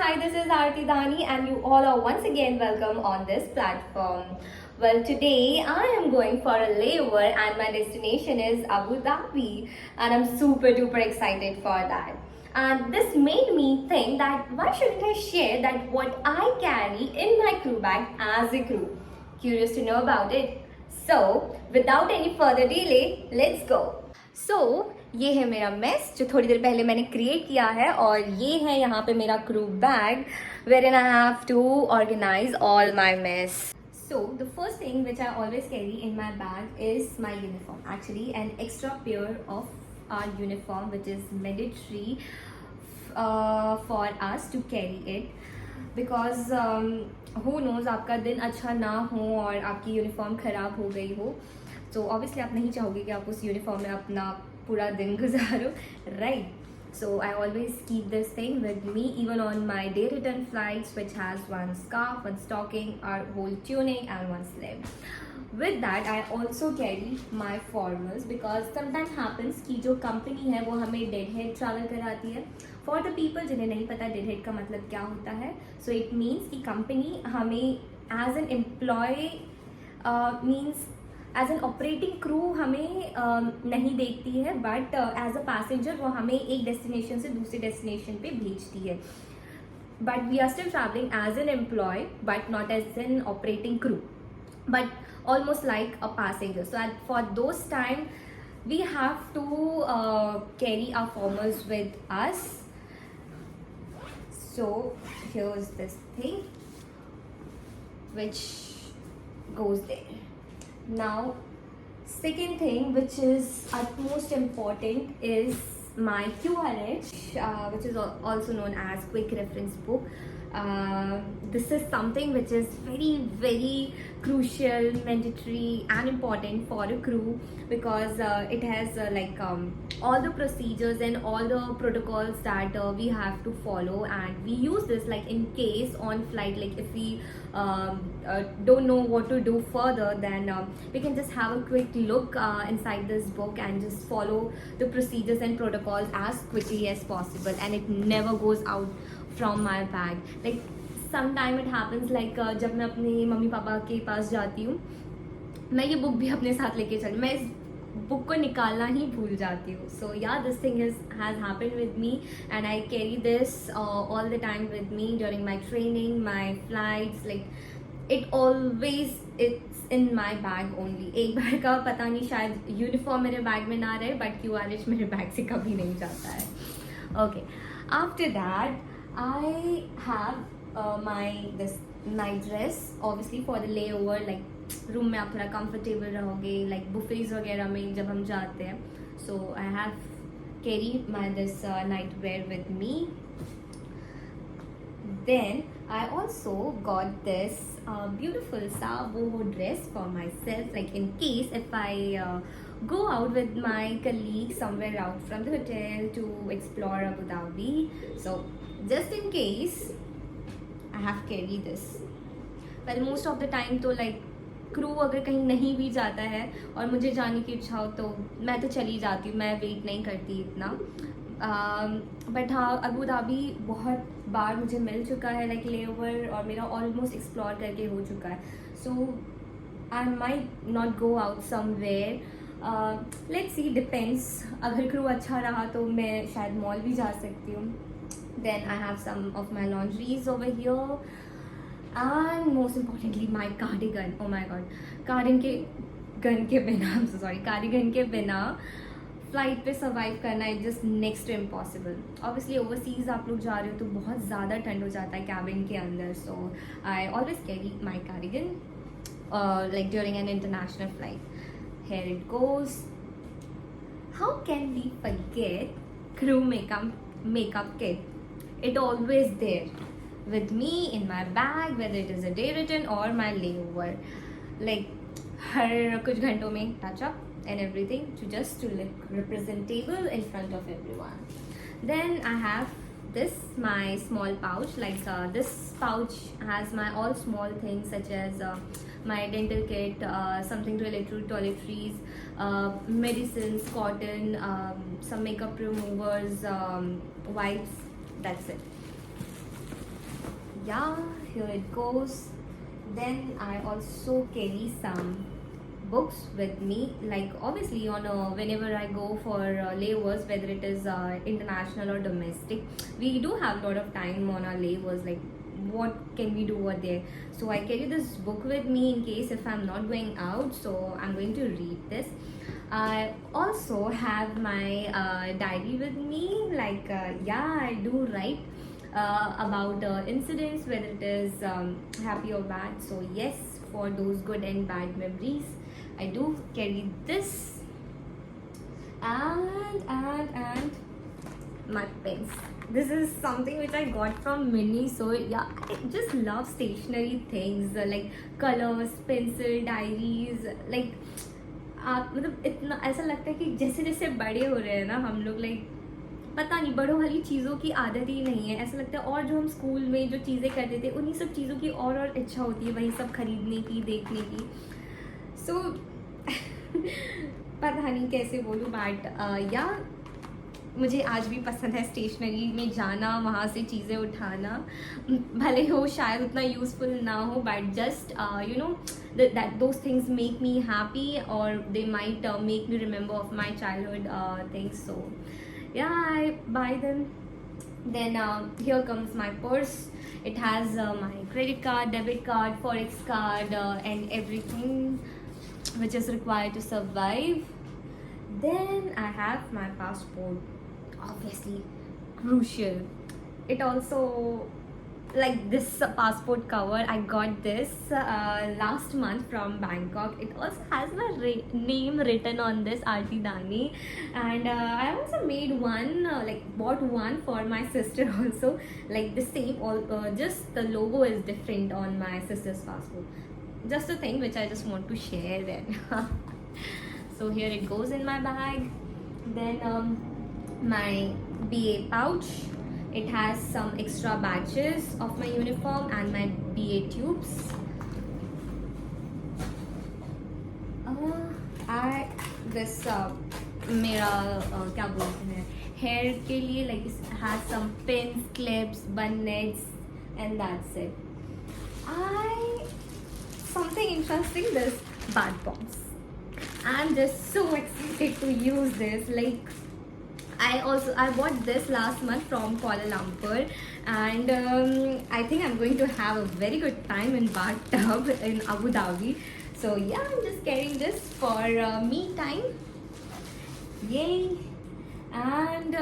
Hi, this is Aarti Dani, and you all are once again welcome on this platform. Well, today I am going for a layover, and my destination is Abu Dhabi, and I'm super duper excited for that. And this made me think that why shouldn't I share that what I carry in my crew bag as a crew? Curious to know about it? So, without any further delay, let's go. So, ये है मेरा mess जो थोड़ी देर पहले मैंने create किया है, और ये है यहाँ पे मेरा crew bag where in I have to organize all my mess. So the first thing which I always carry in my bag is my uniform. Actually, an extra pair of our uniform which is mandatory for us to carry it. Because who knows, आपका दिन अच्छा ना हो और आपकी uniform ख़राब हो गई हो, तो ऑब्वियसली आप नहीं चाहोगे कि आप उस यूनिफॉर्म में अपना पूरा दिन गुजारो, right? So I always keep this thing with me even on my day return flights, which has one scarf, one stocking, our whole tunic and one slip. With that I also carry my formals because sometimes happens कि जो company है वो हमें dead head travel कराती है. For the people जिन्हें नहीं पता डेड हेड का मतलब क्या होता है, सो इट मीन्स कि कंपनी हमें as an employ means as an operating crew हमें नहीं देखती है, बट एज अ पैसेंजर वो हमें एक डेस्टिनेशन से दूसरे डेस्टिनेशन पे भेजती है. But we are still travelling as an employ but not as an operating crew, but almost like a passenger. So for those time we have to carry our formals with us. So here's this thing which goes there. Now second thing which is utmost important is my QRH, which is also known as quick reference book. This is something which is very crucial, mandatory and important for a crew because it has all the procedures and all the protocols that we have to follow, and we use this like in case on flight, like if we don't know what to do further, then we can just have a quick look inside this book and just follow the procedures and protocols as quickly as possible, and it never goes out from my bag. Like sometime it happens like जब मैं अपने mummy papa के पास जाती हूँ, मैं ये book भी अपने साथ लेके चल, मैं इस बुक को निकालना ही भूल जाती हूँ. सो या this thing has happened with me and I carry this all the time with me during my training, my flights, like it always it's in my bag only. एक बार का पता नहीं, शायद यूनिफॉर्म मेरे बैग में ना रहे, बट QRH मेरे बैग से कभी नहीं जाता है. Okay, after that I have my this night dress, obviously for the layover, like room में आप थोड़ा comfortable रहोगे, like buffets वगैरह में जब हम जाते हैं. So I have carried my this night wear with me. Then I also got this beautiful boho dress for myself, like in case if I go out with my colleagues somewhere out from the hotel to explore Abu Dhabi. So just in case I have carried this. Well, most of the time तो like crew अगर कहीं नहीं भी जाता है और मुझे जाने की इच्छा हो तो मैं तो चली जाती हूँ, मैं वेट नहीं करती इतना. बट हाँ, अबू धाबी बहुत बार मुझे मिल चुका है लाइक लेओवर, और मेरा ऑलमोस्ट एक्सप्लोर करके हो चुका है. So I might not go out somewhere, let's see, depends. अगर क्रू अच्छा रहा तो मैं शायद मॉल भी जा सकती हूँ. Then I have some of my laundries over here, and most importantly my cardigan. Oh my god, cardigan के बिना, I'm so sorry, cardigan के बिना फ्लाइट पे सर्वाइव करना is just next to impossible. Obviously overseas आप लोग जा रहे हो तो बहुत ज़्यादा ठंड हो जाता है कैबिन के अंदर. So I always carry my cardigan like during an international flight. Here it goes. How can we forget crew makeup kit? It always there with me in my bag, whether it is a day return or my layover. Like हर कुछ घंटों में touch up and everything to look representable in front of everyone. Then I have this my small pouch. Like this pouch has my all small things such as my dental kit, something related to toiletries, medicines, cotton, some makeup removers, wipes. That's it. yeah, here it goes. Then I also carry some books with me, like obviously on whenever I go for layovers, whether it is international or domestic, we do have a lot of time on our layovers, like what can we do over there. So I carry this book with me in case if I'm not going out, so I'm going to read this. I also have my diary with me, like yeah, I do write about incidents, whether it is happy or bad. So yes, for those good and bad memories, I do carry this, and my pens. This is something which I got from Mini. So yeah, I just love stationery things, like colors, pencil, diaries, like आप मतलब इतना ऐसा लगता है कि जैसे जैसे बड़े हो रहे हैं ना हम लोग, लाइक पता नहीं, बड़ों वाली चीज़ों की आदत ही नहीं है, ऐसा लगता है। और जो हम स्कूल में जो चीज़ें करते थे उन्हीं सब चीज़ों की और इच्छा होती है, वही सब खरीदने की, देखने की। सो पता नहीं कैसे बोलूँ, बट या मुझे आज भी पसंद है स्टेशनरी में जाना, वहाँ से चीज़ें उठाना, भले हो शायद उतना यूज़फुल ना हो, but just you know that those things make me happy, or they might make me remember of my childhood things. So yeah, I buy them. Then here comes my purse. It has my credit card, debit card, forex card, and everything which is required to survive. Then I have my passport, obviously crucial. It also, like this passport cover, I got this last month from Bangkok. It also has my name written on this, Aarti Dani. And I also made one, like bought one for my sister also, like the same, all just the logo is different on my sister's passport. Just a thing which I just want to share then. So here it goes in my bag. Then my BA pouch. It has some extra batches of my uniform and my BA tubes. This मेरा क्या बोलते हैं, hair के लिए, like it has some pins, clips, bonnets, and that's it. Something interesting, this bath bombs. I'm just so excited to use this. Like I bought this last month from Kuala Lumpur, and I think I'm going to have a very good time in bathtub in Abu Dhabi. So yeah, I'm just carrying this for me time. Yay! And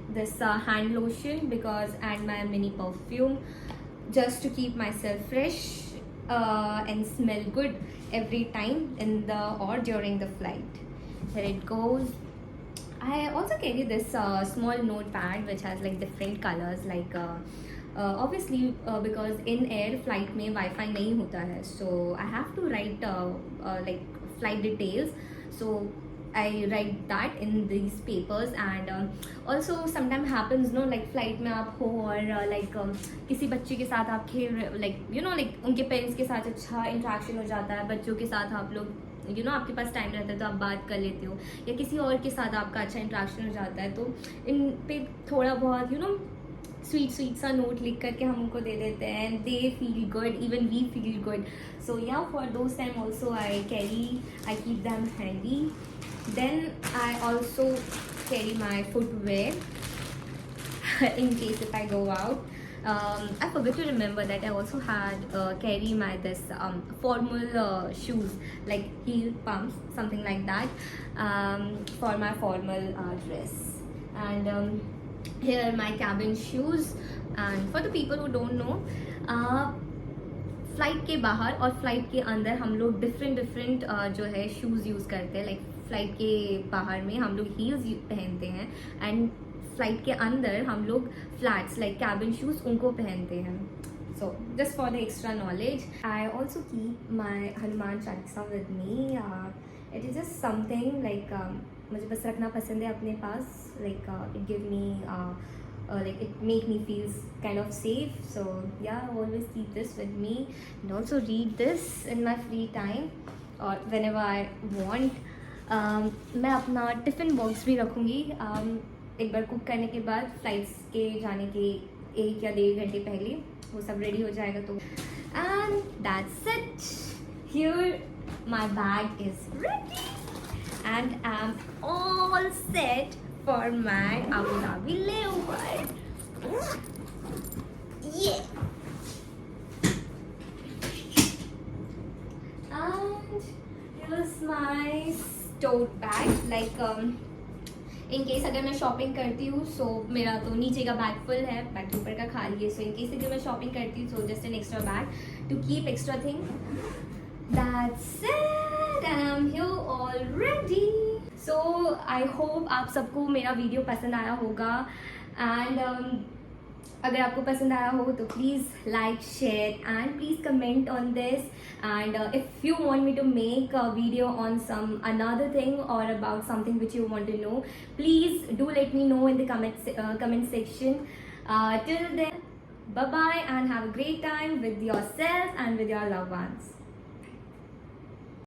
this hand lotion, because, and my mini perfume, just to keep myself fresh and smell good every time in the or during the flight. Here it goes. I also carry this small notepad which has like different colors, like obviously because in air flight में Wi-Fi नहीं होता है, so I have to write like flight details. So I write that in these papers. And also sometimes happens, no, like flight में आप हो और like किसी बच्चे के साथ आप खेल, like you know, like उनके पेरेंट्स के साथ अच्छा इंट्रैक्शन हो जाता है, बच्चों के साथ आप लोग यू नो आपके पास टाइम रहता है तो आप बात कर लेते हो, या किसी और के साथ आपका अच्छा इंट्रैक्शन हो जाता है, तो इन पे थोड़ा बहुत यू नो स्वीट सा नोट लिख करके हम उनको दे देते हैं, and they feel good, even we feel good. So yeah for those time also I keep them handy. Then I also carry my footwear in case if I go out. I forgot to remember that I also had carry my this formal shoes, like heel pumps, something like that, for my formal dress. And here are my cabin shoes. And for the people who don't know, flight के बाहर और flight के अंदर हम लोग different जो है shoes use करते हैं. लाइक फ्लाइट के बाहर में हम लोग हील्स पहनते हैं, एंड फ्लाइट के अंदर हम लोग फ्लैट्स लाइक कैबिन शूज़ उनको पहनते हैं. So just for the extra knowledge, I also keep my Hanuman Chalisa with me. It is just something like मुझे बस रखना पसंद है अपने पास. Like it give me like it make me feels kind of safe. So yeah, I always keep this with me, and also read this in my free time or whenever I want. मैं अपना tiffin box भी रखूँगी. एक बार cook करने के बाद flights के जाने के 1 या 1.5 घंटे पहले, वो सब रेडी हो जाएगा तो। And that's it, here my bag is ready and I am all set for my Abu Dhabi layover. Yeah. And here's my tote bag. Like in case अगर मैं शॉपिंग करती हूँ सो मेरा तो नीचे का बैग फुल है, बैग ऊपर का खाली है, सो इन केस अगर मैं शॉपिंग करती हूँ so just an extra bag to keep extra thing. That's it, I am here already. So I hope आप सबको मेरा वीडियो पसंद आया होगा एंड अगर आपको पसंद आया हो तो please like, share and please comment on this. And if you want me to make a video on some another thing और about something which you want to know, please do let me know in the comment section. Till then, bye bye and have a great time with yourself and with your loved ones.